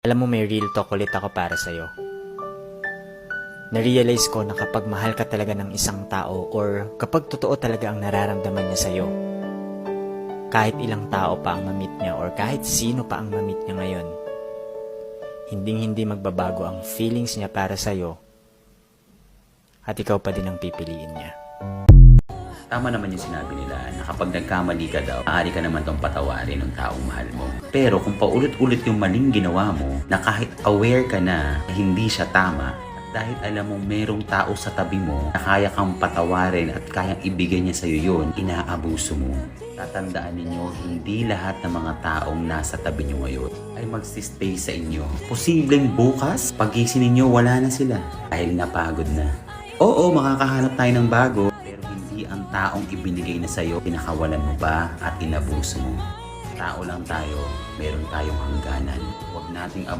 Alam mo, may real talk ulit ako para sa'yo. Na-realize ko na kapag mahal ka talaga ng isang tao or kapag totoo talaga ang nararamdaman niya sa'yo, kahit ilang tao pa ang mamit niya or kahit sino pa ang mamit niya ngayon, hinding-hindi magbabago ang feelings niya para sa'yo at ikaw pa din ang pipiliin niya. Tama naman yung sinabi nila na kapag nagkamali ka daw, maaari ka naman tong patawarin ng taong mahal mo. Pero kung paulit-ulit yung maling ginawa mo, na kahit aware ka na hindi siya tama, at dahil alam mong merong tao sa tabi mo na kaya kang patawarin at kayang ibigay niya sa'yo yun, inaabuso mo. Tatandaan ninyo, hindi lahat ng mga taong nasa tabi nyo ngayon ay magsistay sa inyo. Posibleng bukas, pagising ninyo, wala na sila dahil napagod na. Oo, makakahanap tayo ng bago, pero hindi ang taong ibinigay na sa'yo, pinakawalan mo ba at inabuso mo. Tao lang tayo, meron tayong hangganan. Huwag nating